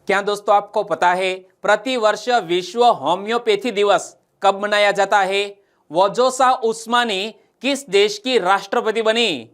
क्या दोस्तों आपको पता है प्रति वर्ष विश्व होम्योपैथी दिवस कब मनाया जाता है? वजोसा उस्मानी किस देश की राष्ट्रपति बनी?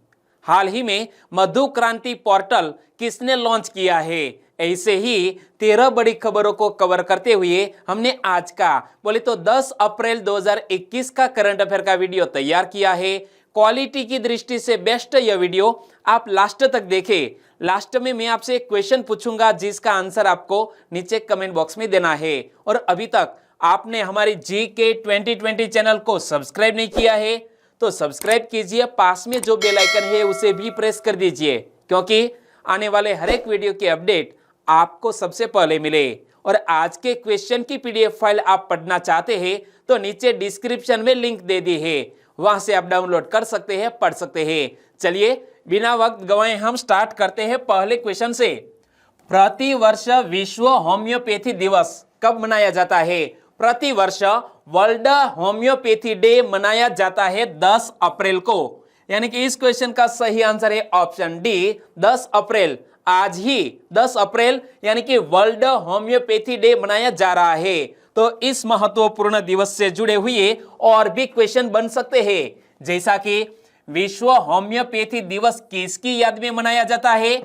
हाल ही में मधु क्रांति पोर्टल किसने लॉन्च किया है? ऐसे ही 13 बड़ी खबरों को कवर करते हुए हमने आज का बोले तो 10 अप्रैल 2021 का करंट अफेयर का वीडियो तैयार किया है। क्वालिटी की दृष्टि से बेस्ट यह वीडियो आप लास्ट तक देखें। लास्ट में मैं आपसे एक क्वेश्चन पूछूंगा जिसका आंसर आपको नीचे कमेंट बॉक्स में देना है। और अभी तक आपने हमारी GK 2020 चैनल को सब्सक्राइब नहीं किया है तो सब्सक्राइब कीजिए, पास में जो बेल आइकन है उसे भी प्रेस कर दीजिए, क्योंकि आने वाले हर एक वीडियो की अपडेट आपको सबसे पहले मिले। और आज के क्वेश्चन की PDF फाइल आप पढ़ना चाहते हैं तो नीचे डिस्क्रिप्शन में लिंक दे दी है, वहां से आप डाउनलोड कर सकते हैं, पढ़ सकते हैं। चलिए बिना वक्त गवाए हम स्टार्ट करते हैं पहले क्वेश्चन से। प्रति वर्ष विश्व होम्योपैथी दिवस कब मनाया जाता है? प्रति वर्ष वर्ल्ड होम्योपैथी डे मनाया जाता है 10 अप्रैल को। यानी कि इस क्वेश्चन का सही आंसर है ऑप्शन डी, 10 अप्रैल। आज ही 10 अप्रैल यानी कि वर्ल्ड होम्योपैथी डे मनाया जा रहा है। तो इस महत्वपूर्ण दिवस से जुड़े हुए और भी क्वेश्चन बन सकते हैं, जैसा कि विश्व होम्योपैथी दिवस किसकी याद में मनाया जाता है?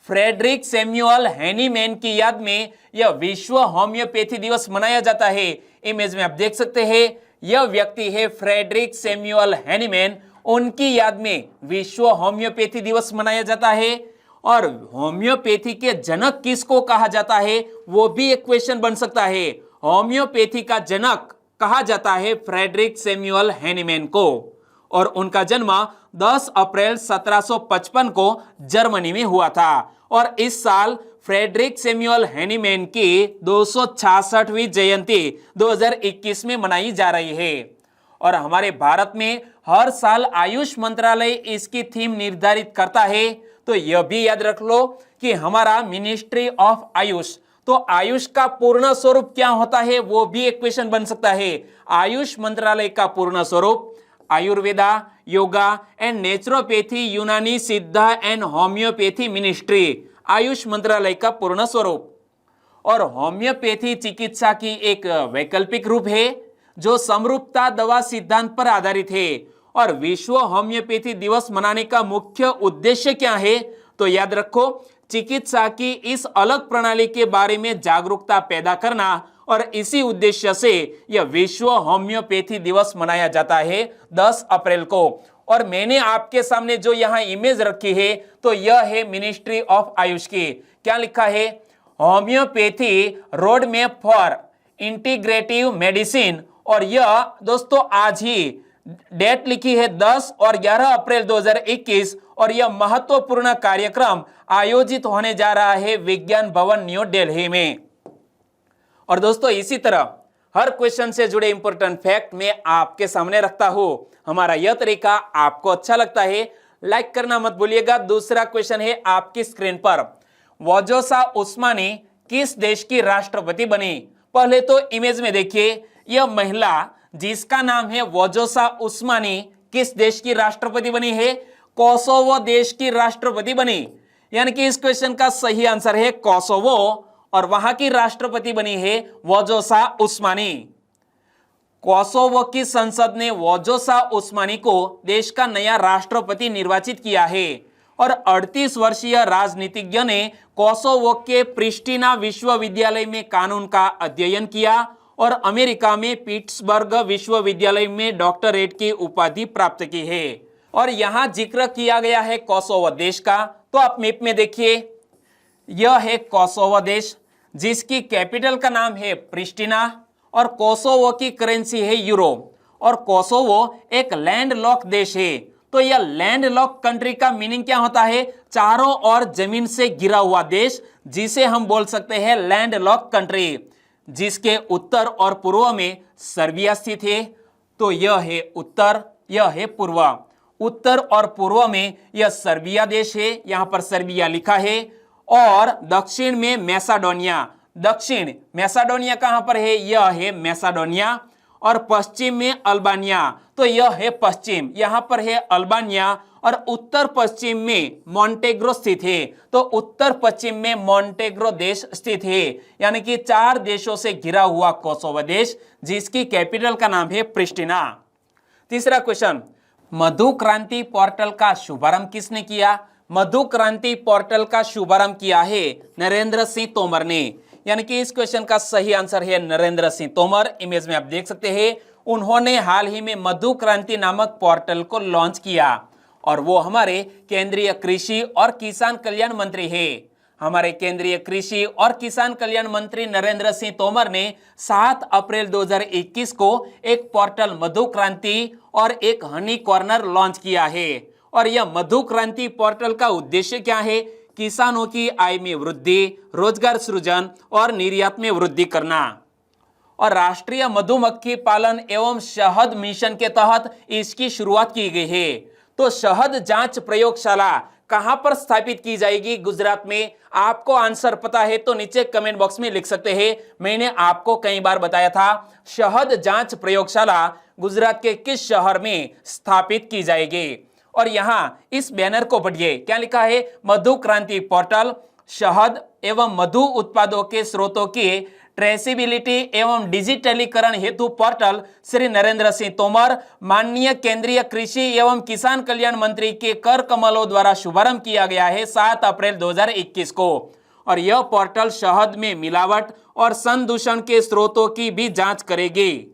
फ्रेडरिक सैमुअल हैनीमैन की याद में यह विश्व होम्योपैथी दिवस मनाया जाता है। इमेज में आप देख सकते हैं, यह व्यक्ति है फ्रेडरिक सैमुअल हैनीमैन, उनकी याद में विश्व होम्योपैथी दिवस मनाया जाता है। और होम्योपैथी के जनक किसको कहा जाता है, वो भी एक क्वेश्चन बन सकता है। होम्योपैथी का जनक कहा जाता है फ्रेडरिक सैमुअल हैनीमैन को, और उनका जन्म 10 अप्रैल 1755 को जर्मनी में हुआ था। और इस साल फ्रेडरिक सैमुअल हैनीमैन की 266वीं जयंती 2021 में मनाई जा रही है। और हमारे भारत में हर साल आयुष मंत्रालय इसकी थीम निर्धारित करता है। तो यह भी याद रख लो कि हमारा मिनिस्ट्री ऑफ आयुष, तो आयुष का पूर्ण स्वरूप क्या होता है वो भी एक क्वेश्चन बन सकता है। आयुष मंत्रालय का पूर्ण स्वरूप आयुर्वेदा, योगा एंड नेचुरोपैथी, यूनानी सिद्धा एंड होम्योपैथी मिनिस्ट्री, आयुष मंत्रालय का पूर्ण स्वरूप। और होम्योपैथी चिकित्सा की एक वैकल्पिक रूप है जो समरूपता दवा सिद्धांत पर आधारित है। और विश्व होम्योपैथी दिवस मनाने का मुख्य उद्देश्य क्या है? तो याद रखो, चिकित्सा की इस अलग प्रणाली के बारे में जागरूकता पैदा करना, और इसी उद्देश्य से यह विश्व होम्योपैथी दिवस मनाया जाता है 10 अप्रैल को। और मैंने आपके सामने जो यहाँ इमेज रखी है तो यह है मिनिस्ट्री ऑफ आयुष की। क्या लिखा है? Homeopathy road map for integrative medicine. और यह दोस्तों आज ही डेट लिखी है 10 और 11 अप्रैल 2021, और यह महत्वपूर्ण कार्यक्रम आयोजित होने जा रहा है विज्ञान भवन न्यू दिल्ली में। और दोस्तों इसी तरह हर क्वेश्चन से जुड़े इंपॉर्टेंट फैक्ट मैं आपके सामने रखता हूं। हमारा यह तरीका आपको अच्छा लगता है, लाइक करना मत भूलिएगा। दूसरा क्वेश्चन है आपकी स्क्रीन पर, वजोसा उस्मानी किस देश की राष्ट्रपति बनी? पहले तो इमेज में देखिए, यह महिला जिसका नाम है वजोसा उस्मानी किस देश की राष्ट्रपति बनी है? कोसोवो देश की राष्ट्रपति बनी। यानी कि इस क्वेश्चन का सही आंसर है कोसोवो, और वहां की राष्ट्रपति बनी है वजोसा उस्मानी। कोसोवो की संसद ने वजोसा उस्मानी को देश का नया राष्ट्रपति निर्वाचित किया है। और 38 वर्षीय राजनीतिज्ञ ने कोसोवो के प्रिस्टिना विश्वविद्यालय में कानून का अध्ययन किया और अमेरिका में पिट्सबर्ग विश्वविद्यालय में डॉक्टरेट की उपाधि प्राप्त की है। और यहां जिक्र किया गया है कोसोवो देश का, तो आप मैप में देखिए, यह है कोसोवो देश जिसकी कैपिटल का नाम है प्रिस्टिना, और कोसोवो की करेंसी है यूरो। और कोसोवो एक लैंडलॉक देश है। तो यह लैंडलॉक कंट्री का मीनिंग क्या होता है? चारों ओर जमीन से घिरा हुआ देश, जिसे हम बोल सकते हैं लैंडलॉक कंट्री, जिसके उत्तर और पूर्व में सर्बिया स्थित है। तो यह है उत्तर, यह है पूर्व। उत्तर और पूर्व में यह सर्बिया देश है, यहां पर सर्बिया लिखा है। और दक्षिण में मैसाडोनिया, दक्षिण मैसाडोनिया कहां पर है? यह है मैसाडोनिया। और पश्चिम में अल्बानिया, तो यह है पश्चिम, यहां पर है अल्बानिया। और उत्तर पश्चिम में मॉन्टेग्रो स्थित है। तो उत्तर पश्चिम में मॉन्टेग्रो देश स्थित है, यानी कि 4 देशों से घिरा हुआ कोसोवो देश, जिसकी कैपिटल का नाम है प्रिस्टिना। तीसरा क्वेश्चन, मधु क्रांति पोर्टल का शुभारंभ किसने किया? मधु क्रांति पोर्टल का शुभारंभ किया है नरेंद्र सिंह तोमर ने, यानी कि इस क्वेश्चन का सही आंसर है नरेंद्र सिंह तोमर। इमेज में आप देख सकते हैं, उन्होंने हाल ही में मधु क्रांति नामक पोर्टल को लॉन्च किया और वो हमारे केंद्रीय कृषि और किसान कल्याण मंत्री है। हमारे केंद्रीय कृषि और किसान कल्याण मंत्री नरेंद्र सिंह तोमर ने 7 अप्रैल 2021 को एक पोर्टल मधु क्रांति और एक हनी कॉर्नर लॉन्च किया है। और यह मधु क्रांति पोर्टल का उद्देश्य क्या है? किसानों की आय में वृद्धि, रोजगार सृजन और निर्यात में वृद्धि करना। और राष्ट्रीय मधुमक्खी पालन एवं शहद मिशन के तहत इसकी शुरुआत की गई है। तो शहद जांच प्रयोगशाला कहां पर स्थापित की जाएगी गुजरात में? आपको आंसर पता है तो नीचे कमेंट बॉक्स में लिख सकते हैं। मैंने आपको कई बार बताया था, शहद जांच प्रयोगशाला गुजरात के किस शहर में स्थापित की जाएगी। और यहां इस बैनर को पढ़िए, क्या लिखा है? मधु क्रांति पोर्टल, शहद एवं मधु उत्पादों के स्रोतों की ट्रेसिबिलिटी एवं डिजिटलीकरण हेतु पोर्टल श्री नरेंद्र सिंह तोमर, माननीय केंद्रीय कृषि एवं किसान कल्याण मंत्री के कर कमलों द्वारा शुभारंभ किया गया है 7 अप्रैल 2021 को। और यह पोर्टल शहद में मिलावट और संदूषण के स्रोतों की भी जांच करेगी।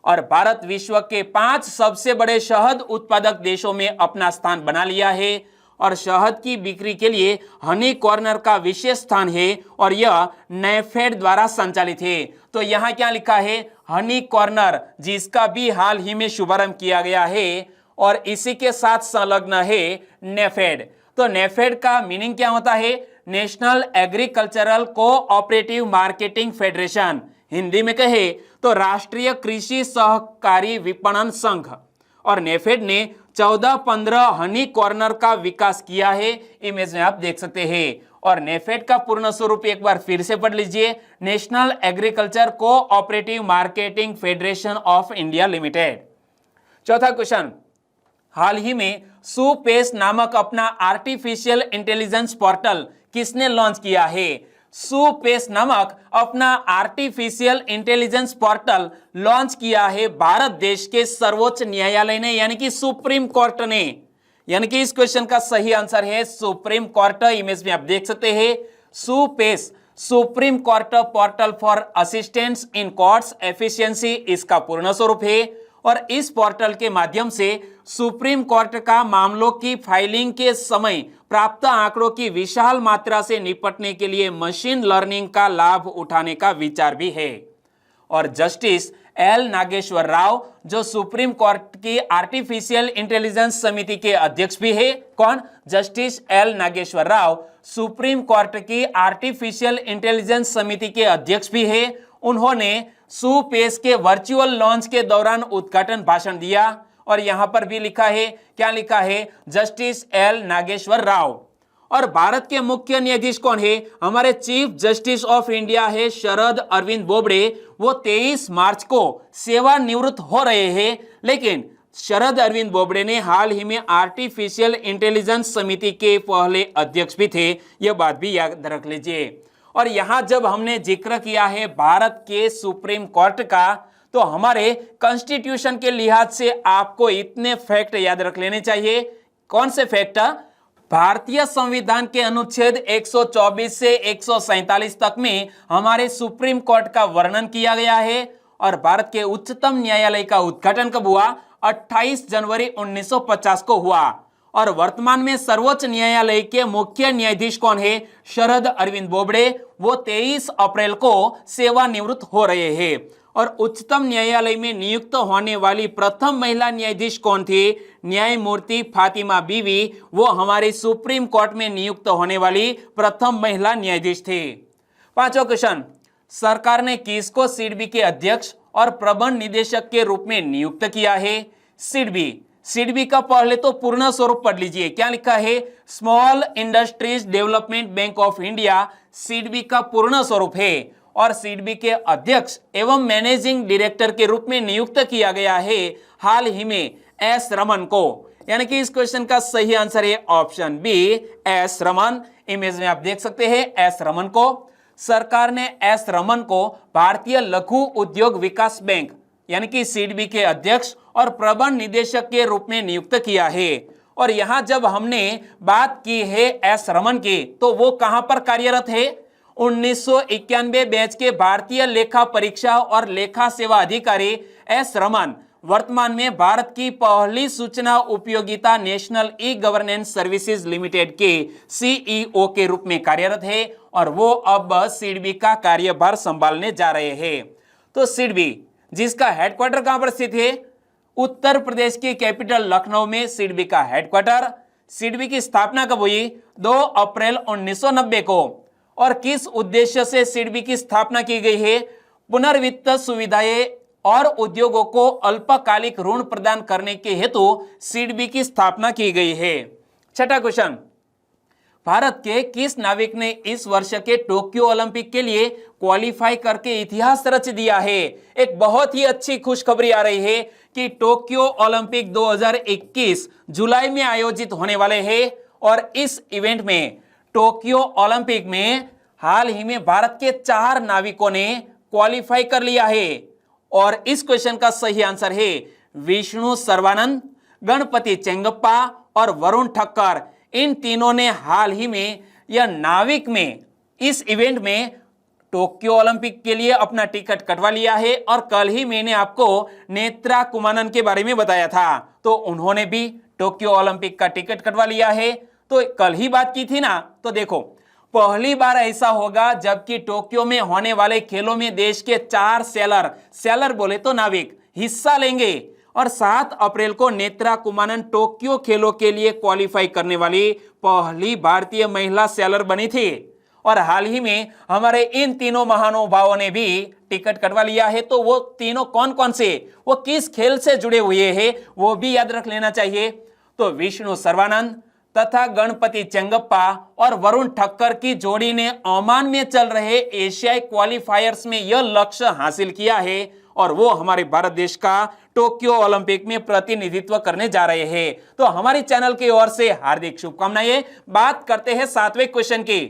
और भारत विश्व के 5 सबसे बड़े शहद उत्पादक देशों में अपना स्थान बना लिया है और शहद की बिक्री के लिए हनी कॉर्नर का विशेष स्थान है और यह नेफेड द्वारा संचालित है। तो यहाँ क्या लिखा है? हनी कॉर्नर, जिसका भी हाल ही में शुभारंभ किया गया है और इसी के साथ संलग्न है नेफेड। तो नेफेड का मीनिंग क्या होता है? National agricultural cooperative marketing federation. Hindi में कहे तो राष्ट्रीय कृषि सहकारी विपणन संघ। और नेफेड ने 14-15 हनी कॉर्नर का विकास किया है। इमेज में आप देख सकते हैं। और नेफेड का पूर्ण स्वरूप एक बार फिर से पढ़ लीजिए, national agriculture cooperative marketing federation of India limited. चौथा क्वेश्चन, हाल ही में सुपेस नामक अपना आर्टिफिशियल इंटेलिजेंस पोर्टल किसने लॉन्च किया है? सुपेस नामक अपना आर्टिफिशियल इंटेलिजेंस पोर्टल लॉन्च किया है भारत देश के सर्वोच्च न्यायालय ने, यानी कि सुप्रीम कोर्ट ने। यानी कि इस क्वेश्चन का सही आंसर है सुप्रीम कोर्ट। इमेज में आप देख सकते हैं, SUPACE supreme court portal for assistance in courts efficiency इसका पूर्ण स्वरूप है। और इस पोर्टल के माध्यम से सुप्रीम कोर्ट का मामलों की फाइलिंग के समय प्राप्त आंकड़ों की विशाल मात्रा से निपटने के लिए मशीन लर्निंग का लाभ उठाने का विचार भी है। और जस्टिस एल नागेश्वर राव, जो सुप्रीम कोर्ट की आर्टिफिशियल इंटेलिजेंस समिति के अध्यक्ष भी है। कौन? Justice L Nageshwar Rao supreme court की आर्टिफिशियल इंटेलिजेंस समिति के अध्यक्ष भी है। उन्होंने सुपेस के वर्चुअल लॉन्च के दौरान उद्घाटन भाषण दिया। और यहां पर भी लिखा है, क्या लिखा है? Justice L Nageshwar Rao. और भारत के मुख्य न्यायाधीश कौन है? हमारे चीफ जस्टिस ऑफ इंडिया है शरद अरविंद बोबड़े। वो 23 मार्च को सेवानिवृत्त हो रहे हैं, लेकिन शरद अरविंद बोबड़े ने हाल ही में आर्टिफिशियल इंटेलिजेंस समिति के पहले अध्यक्ष भी थे। यह बात भी याद रख लीजिए। और यहां जब हमने जिक्र किया है भारत के सुप्रीम कोर्ट का, तो हमारे कॉन्स्टिट्यूशन के लिहाज से आपको इतने फैक्ट याद रख लेने चाहिए। कौन से फैक्ट? भारतीय संविधान के अनुच्छेद 124 से 147 तक में हमारे सुप्रीम कोर्ट का वर्णन किया गया है। और भारत के उच्चतम न्यायालय का उद्घाटन कब हुआ? 28 जनवरी 1950 को हुआ। और वर्तमान में सर्वोच्च न्यायालय के मुख्य न्यायाधीश कौन है? शरद अरविंद बोबड़े। वो 23 अप्रैल को सेवानिवृत्त हो रहे हैं। और उच्चतम न्यायालय में नियुक्त होने वाली प्रथम महिला न्यायाधीश कौन थी? न्यायमूर्ति फातिमा बीवी। वो हमारे सुप्रीम कोर्ट में नियुक्त होने वाली प्रथम महिला न्यायाधीश थी। पांचवा क्वेश्चन, सरकार ने किसको सिडबी के अध्यक्ष और प्रबंध निदेशक के रूप में नियुक्त किया है? सिडबी का पहले तो पूर्ण स्वरूप पढ़ लीजिए, क्या लिखा है? Small industries development bank of India SIDBI का पूर्ण स्वरूप है। और सिडबी के अध्यक्ष एवं मैनेजिंग डायरेक्टर के रूप में नियुक्त किया गया है हाल ही में एस रमन को। यानी कि इस क्वेश्चन का सही आंसर है option B S Raman. Image में आप देख सकते हैं एस रमन को। सरकार ने एस रमन को भारतीय लघु उद्योग विकास बैंक यानी कि सिडबी के अध्यक्ष और प्रबंध निदेशक के रूप में नियुक्त किया है। और यहां जब हमने बात की है एस रमन की, तो वो कहां पर कार्यरत है? 1991 बैच के भारतीय लेखा परीक्षा और लेखा सेवा अधिकारी एस रमन वर्तमान में भारत की पहली सूचना उपयोगिता national e governance services limited के सीईओ के रूप में कार्यरत है और वो अब सिडबी का कार्यभार संभालने जा रहे हैं। तो सिडबी जिसका हेडक्वार्टर कहां पर स्थित है? उत्तर प्रदेश की कैपिटल लखनऊ में सिडबी का हेडक्वार्टर। सिडबी की स्थापना कब हुई? 2 अप्रैल 1990 को। और किस उद्देश्य से सिडबी की स्थापना की गई है? पुनर्वित्त सुविधाएं और उद्योगों को अल्पकालिक ऋण प्रदान करने के हेतु सिडबी की स्थापना की गई है। छठा क्वेश्चन, भारत के किस नाविक ने इस वर्ष के टोक्यो ओलंपिक के लिए क्वालिफाई करके इतिहास रच दिया है? एक बहुत ही अच्छी खुशखबरी आ रही है कि टोक्यो ओलंपिक 2021 जुलाई में आयोजित होने वाले हैं और इस इवेंट में टोक्यो ओलंपिक में हाल ही में भारत के 4 नाविकों ने क्वालिफाई कर लिया है। और इस क्वेश्चन का सही आंसर है विष्णु सर्वानंद, गणपति चेंगप्पा और वरुण ठक्कर। इन तीनों ने हाल ही में या नाविक में इस इवेंट में टोक्यो ओलंपिक के लिए अपना टिकट कटवा लिया है। और कल ही मैंने आपको नेत्रा कुमानन के बारे में बताया था, तो उन्होंने भी टोक्यो ओलंपिक का टिकट कटवा लिया है। तो कल ही बात की थी ना। तो देखो, पहली बार ऐसा होगा जबकि टोक्यो में होने वाले खेलों में देश के 4 सेलर बोले तो नाविक हिस्सा लेंगे। और 7 अप्रैल को नेत्रा कुमानन टोक्यो खेलों के लिए क्वालिफाई करने वाली पहली भारतीय महिला सेलर बनी थी। और हाल ही में हमारे इन तीनों महानुभावों ने भी टिकट कटवा लिया है। तो वो तीनों कौन कौन से, वो किस खेल से जुड़े हुए हैं, वो भी याद रख लेना चाहिए। तो विष्णु सर्वानंद तथा गणपति चेंगप्पा और वरुण ठक्कर की जोड़ी ने ओमान में चल रहे एशियाई क्वालिफायर्स में यह लक्ष्य हासिल किया है और वो हमारे भारत देश का टोक्यो ओलंपिक में प्रतिनिधित्व करने जा रहे हैं। तो हमारे चैनल की ओर से हार्दिक शुभकामनाएं। बात करते हैं 7वें क्वेश्चन की।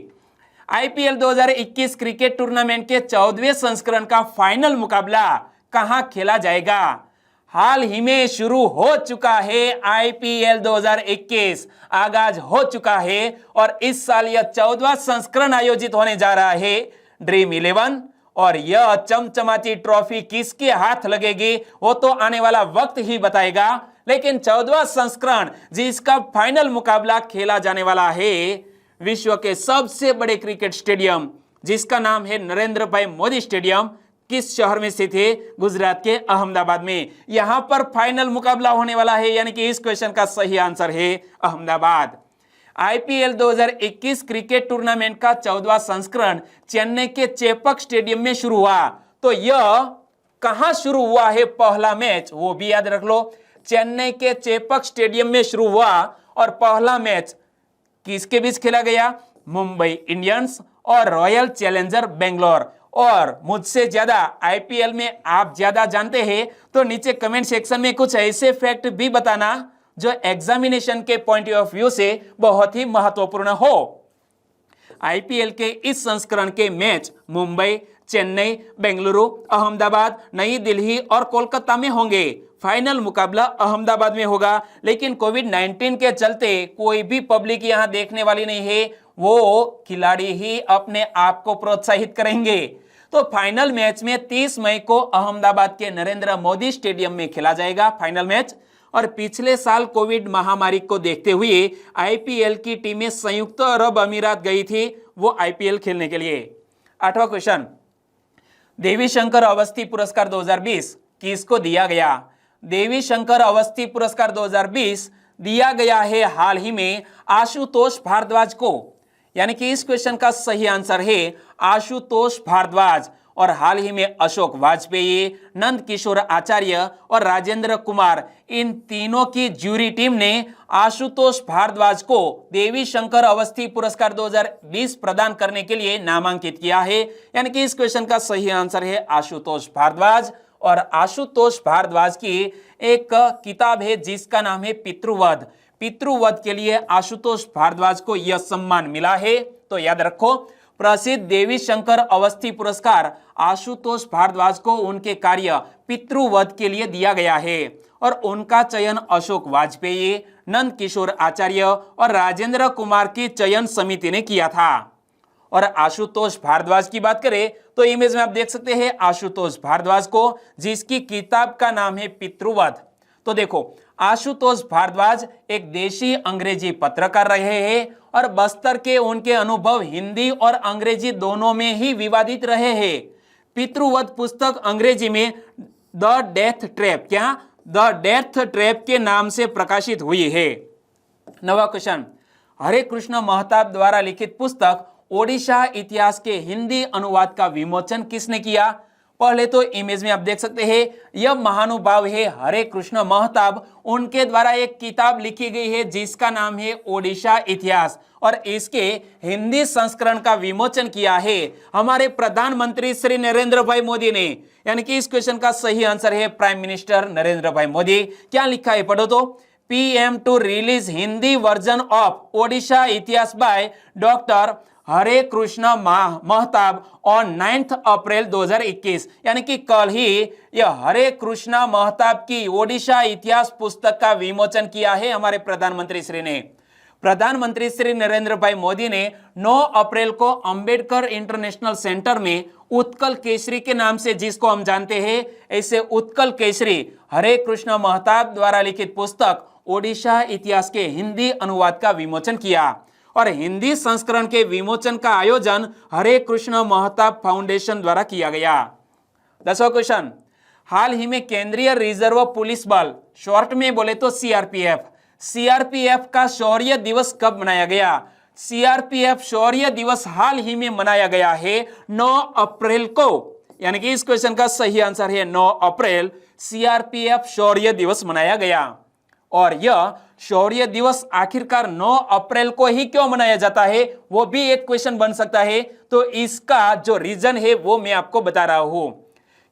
आईपीएल 2021 क्रिकेट टूर्नामेंट के 14वें संस्करण का फाइनल मुकाबला कहां खेला जाएगा? हाल ही में शुरू हो चुका है आईपीएल 2021, आगाज हो चुका है और इस साल यह 14वां संस्करण आयोजित होने जा रहा है ड्रीम 11। और यह चमचमाती ट्रॉफी किसके हाथ लगेगी वो तो आने वाला वक्त ही बताएगा। लेकिन 14वां संस्करण जिसका फाइनल मुकाबला खेला जाने वाला है विश्व के सबसे बड़े क्रिकेट स्टेडियम जिसका नाम है नरेंद्र भाई मोदी स्टेडियम, किस शहर में स्थित है? गुजरात के अहमदाबाद में। यहां पर फाइनल मुकाबला होने वाला है, यानी कि इस क्वेश्चन का सही आंसर है अहमदाबाद। आईपीएल 2021 क्रिकेट टूर्नामेंट का 14वां संस्करण चेन्नई के चेपक स्टेडियम में शुरू हुआ। तो यह कहां शुरू हुआ है पहला मैच, वो भी याद रख लो। चेन्नई के चेपक स्टेडियम में शुरू हुआ और पहला मैच किसके बीच खेला गया? मुंबई इंडियंस और रॉयल चैलेंजर बेंगलोर। और मुझसे ज्यादा आईपीएल में आप ज्यादा जानते हैं तो नीचे कमेंट सेक्शन में कुछ ऐसे फैक्ट भी बताना जो एग्जामिनेशन के पॉइंट ऑफ व्यू से बहुत ही महत्वपूर्ण हो। आईपीएल के इस संस्करण के मैच मुंबई, चेन्नई, बेंगलुरु, अहमदाबाद, नई दिल्ली और कोलकाता में होंगे। फाइनल मुकाबला अहमदाबाद में होगा, लेकिन कोविड-19 के चलते कोई भी पब्लिक यहां देखने वाली नहीं है, वो खिलाड़ी ही अपने आप को प्रोत्साहित करेंगे। तो फाइनल मैच में 30 मई को अहमदाबाद के नरेंद्र मोदी स्टेडियम में खेला जाएगा फाइनल मैच। और पिछले साल कोविड महामारी को देखते हुए आईपीएल की टीमें संयुक्त अरब अमीरात गई थी वो आईपीएल खेलने के लिए। 8वां क्वेश्चन, देवी शंकर अवस्थी पुरस्कार 2020 किसको दिया गया? देवी शंकर अवस्थी पुरस्कार 2020 दिया गया है हाल ही में आशुतोष भारद्वाज को, यानी कि इस क्वेश्चन का सही आंसर है आशुतोष भारद्वाज। और हाल ही में अशोक वाजपेयी, नंद किशोर आचार्य और राजेंद्र कुमार, इन तीनों की ज्यूरी टीम ने आशुतोष भारद्वाज को देवी शंकर अवस्थी पुरस्कार 2020 प्रदान करने के लिए नामांकित किया है, यानी कि इस क्वेश्चन का सही आंसर है आशुतोष भारद्वाज। और आशुतोष भारद्वाज की एक किताब है जिसका नाम है पितृवध। पितृवध के लिए आशुतोष भारद्वाज को यह सम्मान मिला है। तो याद रखो, प्रसिद्ध देवी शंकर अवस्थी पुरस्कार आशुतोष भारद्वाज को उनके कार्य पितृवध के लिए दिया गया है और उनका चयन अशोक वाजपेयी, नंद किशोर आचार्य और राजेंद्र कुमार की चयन समिति ने किया था। और आशुतोष भारद्वाज की बात करें तो इमेज में आप देख सकते हैं आशुतोष भारद्वाज को, जिसकी किताब का नाम है पितृवध। तो देखो, आशुतोष भारद्वाज एक देशी अंग्रेजी पत्रकार रहे हैं और बस्तर के उनके अनुभव हिंदी और अंग्रेजी दोनों में ही विवादित रहे हैं। पितृवध पुस्तक अंग्रेजी में द डेथ ट्रैप, क्या द डेथ ट्रैप के नाम से प्रकाशित हुई है। नवा क्वेश्चन, हरे कृष्ण महताब द्वारा लिखित पुस्तक ओडिशा इतिहास के हिंदी अनुवाद का विमोचन किसने किया? पहले तो इमेज में आप देख सकते हैं यह महानुभाव है हरे कृष्ण महताब, उनके द्वारा एक किताब लिखी गई है जिसका नाम है ओडिशा इतिहास और इसके हिंदी संस्करण का विमोचन किया है हमारे प्रधानमंत्री श्री नरेंद्र भाई मोदी ने। यानी कि इस क्वेश्चन का सही आंसर है प्राइम मिनिस्टर नरेंद्र भाई मोदी। क्या लिखा है पढ़ो तो, PM to release Hindi version of Odisha Itihas by doctor Hare Krushna Mahtab on 9 April 2021। यानी कि कल ही यह हरे कृष्ण महताब की ओडिशा इतिहास पुस्तक का विमोचन किया है हमारे प्रधानमंत्री श्री ने। प्रधानमंत्री श्री नरेंद्र भाई मोदी ने 9 अप्रैल को अंबेडकर इंटरनेशनल सेंटर में उत्कल केसरी के नाम से जिसको हम जानते हैं, ऐसे उत्कल केसरी हरे कृष्ण महताब द्वारा लिखित पुस्तक ओडिशा इतिहास के हिंदी अनुवाद का विमोचन किया और हिंदी संस्करण के विमोचन का आयोजन हरे कृष्ण महताब फाउंडेशन द्वारा किया गया। 10वां क्वेश्चन, हाल ही में केंद्रीय रिजर्व पुलिस बल, शॉर्ट में बोले तो सीआरपीएफ का शौर्य दिवस कब मनाया गया? सीआरपीएफ शौर्य दिवस हाल ही में मनाया गया है 9 अप्रैल को। यानी कि इस क्वेश्चन का सही आंसर है 9 अप्रैल सीआरपीएफ शौर्य दिवस मनाया गया। और यह शौर्य दिवस आखिरकार 9 अप्रैल को ही क्यों मनाया जाता है, वो भी एक क्वेश्चन बन सकता है। तो इसका जो रीजन है वो मैं आपको बता रहा हूं।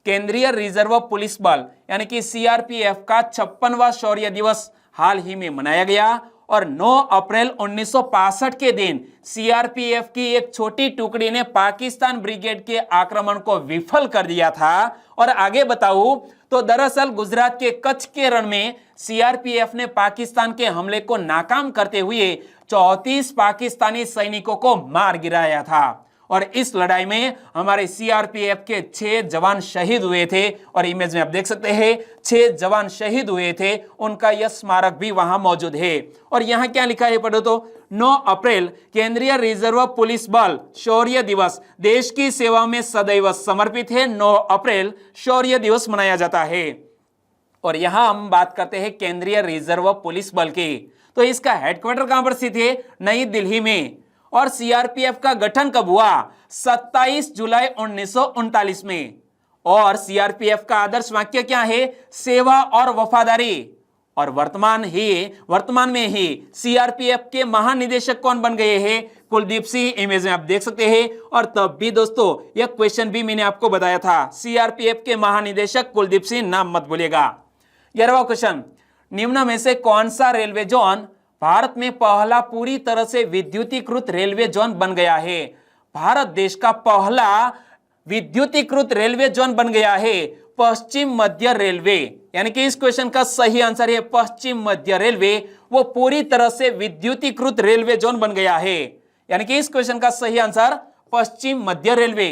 केंद्रीय रिजर्व पुलिस बल यानी कि सीआरपीएफ का 56वां शौर्य दिवस हाल ही में मनाया गया और 9 अप्रैल 1965 के दिन सीआरपीएफ की एक छोटी टुकड़ी ने पाकिस्तान ब्रिगेड के आक्रमण को विफल कर दिया था। और आगे बताऊं तो दरअसल गुजरात के कच्छ के रण में सीआरपीएफ ने पाकिस्तान के हमले को नाकाम करते हुए 34 पाकिस्तानी सैनिकों को मार गिराया था और इस लड़ाई में हमारे सीआरपीएफ के 6 जवान शहीद हुए थे। और इमेज में आप देख सकते हैं 6 जवान शहीद हुए थे, उनका यह स्मारक भी वहां मौजूद है। और यहां क्या लिखा है पढ़ो तो, 9 अप्रैल केंद्रीय रिजर्व पुलिस बल शौर्य दिवस देश की सेवा में सदैव समर्पित है। 9 अप्रैल शौर्य दिवस मनाया जाता है। और यहां हम बात करते हैं केंद्रीय रिजर्व पुलिस बल की, तो इसका हेडक्वार्टर कहां पर स्थित है? नई दिल्ली में। और सीआरपीएफ का गठन कब हुआ? 27 जुलाई 1939 में। और सीआरपीएफ का आदर्श वाक्य क्या है? सेवा और वफादारी। और वर्तमान में ही सीआरपीएफ के महानिदेशक कौन बन गए हैं? कुलदीप सिंह। इमेज में आप देख सकते हैं। और तब भी दोस्तों यह क्वेश्चन भी मैंने आपको बताया था, सीआरपीएफ के महानिदेशक कुलदीप सिंह, नाम मत भूलिएगा। 11वां क्वेश्चन, निम्न में से कौन सा रेलवे जोन भारत में पहला पूरी तरह से विद्युतीकृत रेलवे जोन बन गया है? भारत देश का पहला विद्युतीकृत रेलवे जोन बन गया है पश्चिम मध्य रेलवे। यानी कि इस क्वेश्चन का सही आंसर है पश्चिम मध्य रेलवे, वो पूरी तरह से विद्युतीकृत रेलवे जोन बन गया है। यानी कि इस क्वेश्चन का सही आंसर पश्चिम मध्य रेलवे।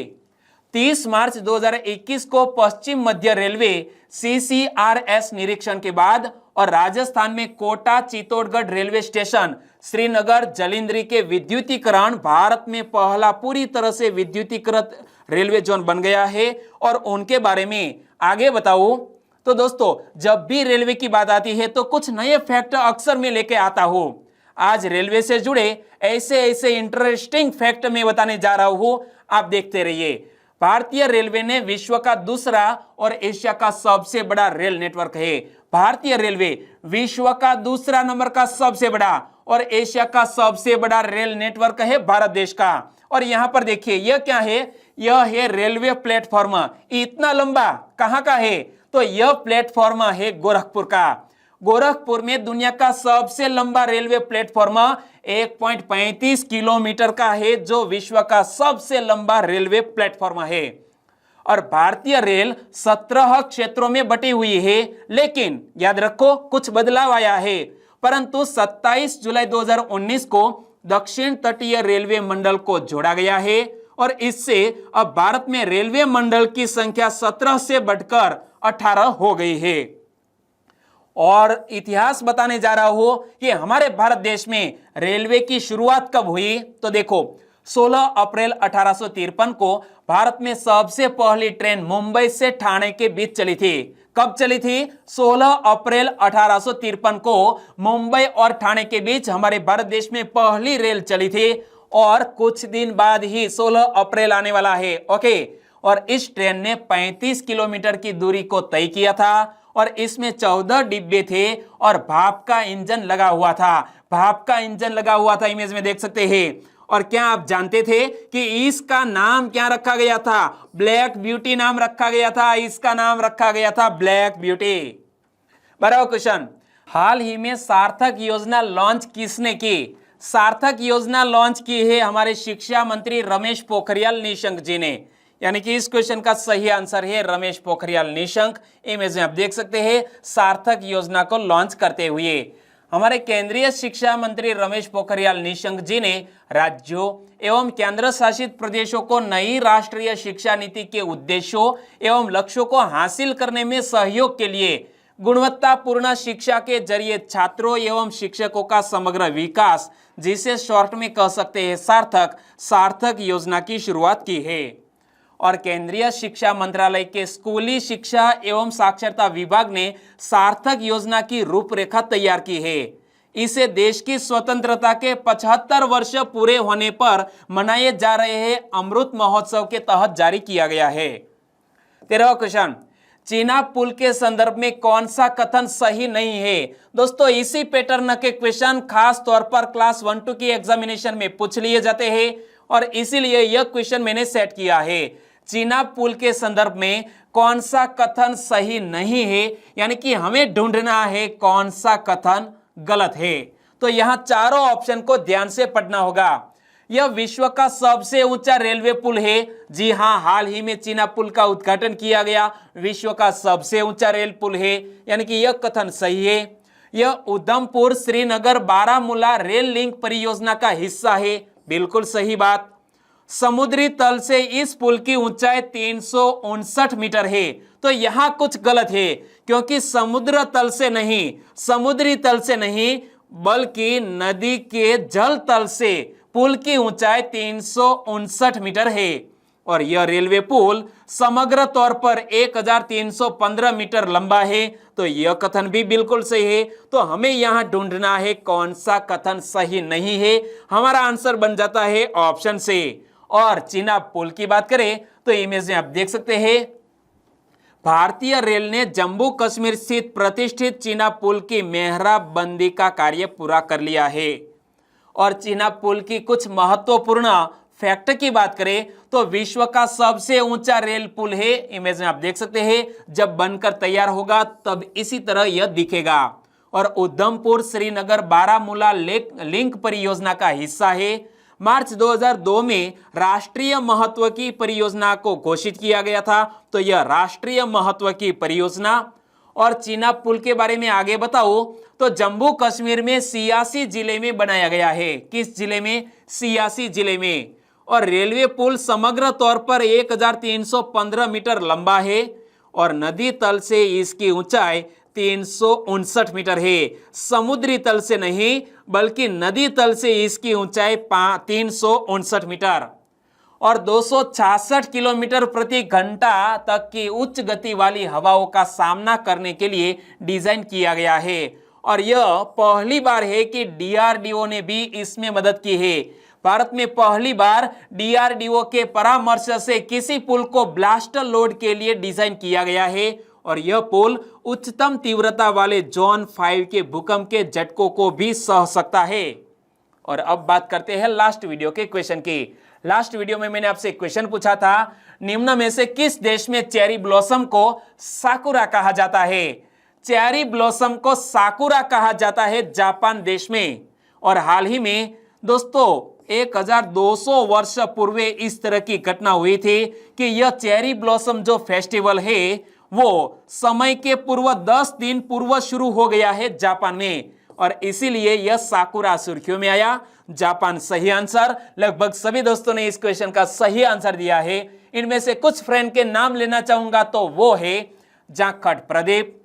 30 मार्च 2021 को पश्चिम मध्य रेलवे सीसीआरएस निरीक्षण के बाद और राजस्थान में कोटा चित्तौड़गढ़ रेलवे स्टेशन, श्रीनगर जलिंद्री के विद्युतीकरण भारत में पहला पूरी तरह से विद्युतीकृत रेलवे जोन बन गया है। और उनके बारे में आगे बताऊं तो दोस्तों जब भी रेलवे की बात आती है तो कुछ नए फैक्ट अक्सर मैं लेके आता हूं। आज रेलवे से जुड़े ऐसे इंटरेस्टिंग फैक्ट मैं बताने जा रहा हूं, आप देखते रहिए। भारतीय रेलवे ने विश्व का दूसरा और एशिया का सबसे बड़ा रेल नेटवर्क है। भारतीय रेलवे विश्व का दूसरा नंबर का सबसे बड़ा और एशिया का सबसे बड़ा रेल नेटवर्क है भारत देश का। और यहां पर देखिए यह क्या है? यह है रेलवे प्लेटफॉर्म। इतना लंबा कहां का है? तो यह प्लेटफॉर्म है गोरखपुर का। गोरखपुर में दुनिया का सबसे लंबा रेलवे प्लेटफॉर्म 1.35 किलोमीटर का है, जो विश्व का सबसे लंबा रेलवे प्लेटफॉर्म है। और भारतीय रेल 17 क्षेत्रों में बटी हुई है, लेकिन याद रखो कुछ बदलाव आया है। परंतु 27 जुलाई 2019 को दक्षिण तटीय रेलवे मंडल को जोड़ा गया है और इससे अब भारत में रेलवे मंडल की संख्या 17 से बढ़कर 18 हो गई है। और इतिहास बताने जा रहा हूं कि हमारे भारत देश में रेलवे की शुरुआत कब हुई। तो देखो 16 अप्रैल 1853 को भारत में सबसे पहली ट्रेन मुंबई से ठाणे के बीच चली थी। कब चली थी? 16 अप्रैल 1853 को मुंबई और ठाणे के बीच हमारे भारत देश में पहली रेल चली थी और कुछ दिन बाद ही 16 अप्रैल आने वाला है। ओके, और इस ट्रेन ने 35 किलोमीटर की दूरी को तय किया था और इसमें 14 डिब्बे थे और भाप का इंजन लगा हुआ था। भाप का इंजन लगा हुआ था, इमेज में देख सकते हैं। और क्या आप जानते थे कि इसका नाम क्या रखा गया था? ब्लैक ब्यूटी नाम रखा गया था। इसका नाम रखा गया था ब्लैक ब्यूटी। बराबर क्वेश्चन। हाल ही में सार्थक योजना लॉन्च किसने की? सार्थक योजना लॉन्च की है हमारे शिक्षा मंत्री रमेश पोखरियाल निशंक जी ने। यानी कि इस क्वेश्चन का सही आंसर है रमेश पोखरियाल निशंक। इमेज में आप देख सकते हैं सार्थक योजना को लॉन्च करते हुए हमारे केंद्रीय शिक्षा मंत्री रमेश पोखरियाल निशंक जी ने राज्यों एवं केंद्र शासित प्रदेशों को नई राष्ट्रीय शिक्षा नीति के उद्देश्यों एवं लक्ष्यों को हासिल करने में सहयोग के लिए गुणवत्तापूर्ण शिक्षा के जरिए छात्रों एवं शिक्षकों का समग्र विकास, जिसे शॉर्ट में कह सकते हैं सार्थक योजना की शुरुआत की है। और केंद्रीय शिक्षा मंत्रालय के स्कूली शिक्षा एवं साक्षरता विभाग ने सार्थक योजना की रूपरेखा तैयार की है। इसे देश की स्वतंत्रता के 75 वर्ष पूरे होने पर मनाए जा रहे अमृत महोत्सव के तहत जारी किया गया है। 13वां क्वेश्चन, चीनाब पुल के संदर्भ में कौन सा कथन सही नहीं है? दोस्तों इसी पैटर्न के क्वेश्चन खास तौर पर क्लास 1-2 की एग्जामिनेशन में पूछ लिए जाते हैं और इसीलिए यह क्वेश्चन मैंने सेट किया है। चीनाब पुल के संदर्भ में कौन सा कथन सही नहीं है, यानी कि हमें ढूंढना है कौन सा कथन गलत है। तो यहां चारों ऑप्शन को ध्यान से पढ़ना होगा। यह विश्व का सबसे ऊंचा रेलवे पुल है। जी हां, हाल ही में चीनाब पुल का उद्घाटन किया गया। विश्व का सबसे ऊंचा रेल पुल है, यानी कि यह कथन सही है। यह उधमपुर श्रीनगर बारामूला रेल लिंक परियोजना का हिस्सा है, बिल्कुल सही बात। समुद्री तल से इस पुल की ऊंचाई 359 मीटर है। तो यहां कुछ गलत है, क्योंकि समुद्री तल से नहीं बल्कि नदी के जल तल से पुल की ऊंचाई 359 मीटर है। और यह रेलवे पुल समग्र तौर पर 1315 मीटर लंबा है। तो यह कथन भी बिल्कुल सही है। तो हमें यहां ढूंढना है कौन सा कथन सही नहीं है। हमारा आंसर बन जाता है ऑप्शन से। और चीनाब पुल की बात करें तो इमेज में आप देख सकते हैं भारतीय रेल ने जम्मू कश्मीर स्थित प्रतिष्ठित चीनाब पुल की मेहराबंदी का कार्य पूरा कर लिया है। और चीनाब पुल की कुछ महत्वपूर्ण फैक्ट की बात करें तो विश्व का सबसे ऊंचा रेल पुल है। इमेज में आप देख सकते हैं जब बनकर तैयार होगा तब इसी तरह यह दिखेगा। और उधमपुर श्रीनगर बारामूला लिंक परियोजना का हिस्सा है। मार्च 2002 में राष्ट्रीय महत्व की परियोजना को घोषित किया गया था। तो यह राष्ट्रीय महत्व की परियोजना। और चीनाब पुल के बारे में आगे बताओ तो जम्मू कश्मीर में सियासी जिले में बनाया गया है। किस जिले में? सियासी जिले में। और रेलवे पुल समग्र तौर पर 1315 मीटर लंबा है और नदी तल से इसकी ऊंचाई 359 मीटर है। समुद्री तल से नहीं बल्कि नदी तल से इसकी ऊंचाई 359 मीटर। और 266 किलोमीटर प्रति घंटा तक की उच्च गति वाली हवाओं का सामना करने के लिए डिजाइन किया गया है। और यह पहली बार है कि डीआरडीओ ने भी इसमें मदद की है। भारत में पहली बार डीआरडीओ के परामर्श से किसी पुल को ब्लास्टर लोड के लिए डिजाइन किया गया है। और यह पुल उच्चतम तीव्रता वाले जोन 5 के भूकंप के झटकों को भी सह सकता है। और अब बात करते हैं लास्ट वीडियो के क्वेश्चन की। लास्ट वीडियो में मैंने आपसे एक क्वेश्चन पूछा था, निम्न में से किस देश में चेरी ब्लॉसम को साकुरा कहा जाता है? चेरी ब्लॉसम को साकुरा कहा जाता है जापान देश में। और हाल ही में दोस्तों 1200 वर्ष पूर्व इस तरह की घटना हुई थी कि यह चेरी ब्लॉसम जो फेस्टिवल है वो समय के पूर्व 10 दिन पूर्व शुरू हो गया है जापान में, और इसीलिए यह साकुरा सुर्खियों में आया। जापान सही आंसर। लगभग सभी दोस्तों ने इस क्वेश्चन का सही आंसर दिया है। इनमें से कुछ फ्रेंड के नाम लेना चाहूंगा तो वो है जाखड़ प्रदीप,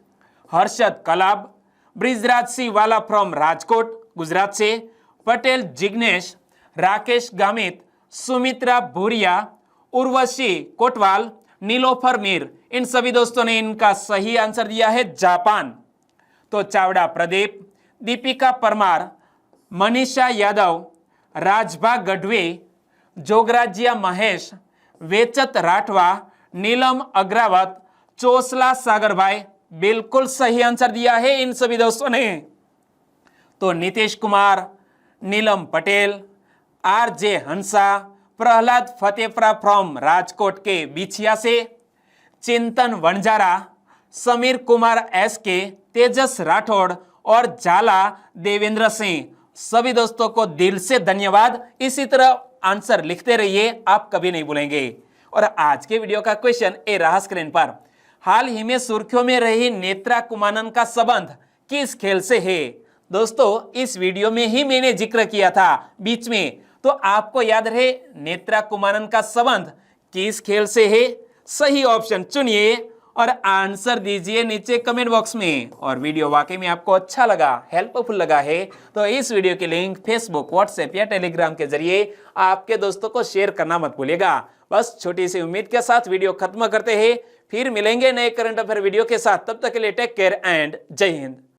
हर्षद कलाब, ब्रिजराज सिंह वाला फ्रॉम राजकोट गुजरात से, पटेल जिग्नेश, राकेश गामित, सुमित्रा भूरिया, उर्वशी कोटवाल, नीलोफर मीर। इन सभी दोस्तों ने इनका सही आंसर दिया है जापान। तो चावड़ा प्रदीप, दीपिका परमार, मनीषा यादव, राजभा गढ़वी, जोगराजिया महेश, वेचत राठवा, नीलम अग्रावत, चोसला सागर भाई, बिल्कुल सही आंसर दिया है इन सभी दोस्तों ने। तो नीतीश कुमार, नीलम पटेल, आरजे हंसा, प्रहलाद फतेपुरा फ्रॉम राजकोट के बिछिया से, चिंतन वनजारा, समीर कुमार एसके, तेजस राठौड़ और जाला देवेंद्र सिंह। सभी दोस्तों को दिल से धन्यवाद। इसी तरह आंसर लिखते रहिए, आप कभी नहीं भूलेंगे। और आज के वीडियो का क्वेश्चन ए रहा स्क्रीन पर। हाल ही में सुर्खियों में रही नेत्रा कुमानन का संबंध किस खेल से है? दोस्तों इस वीडियो में ही मैंने जिक्र किया था बीच में, तो आपको याद रहे नेत्रा कुमानन का संबंध किस खेल से है? सही ऑप्शन चुनिए और आंसर दीजिए नीचे कमेंट बॉक्स में। और वीडियो वाकई में आपको अच्छा लगा, हेल्पफुल लगा है तो इस वीडियो की लिंक फेसबुक, व्हाट्सएप या टेलीग्राम के जरिए आपके दोस्तों को शेयर करना मत भूलिएगा। बस छोटी सी उम्मीद के साथ वीडियो खत्म करते हैं, फिर मिलेंगे नए करंट अफेयर वीडियो के साथ। तब तक के लिए टेक केयर एंड जय हिंद।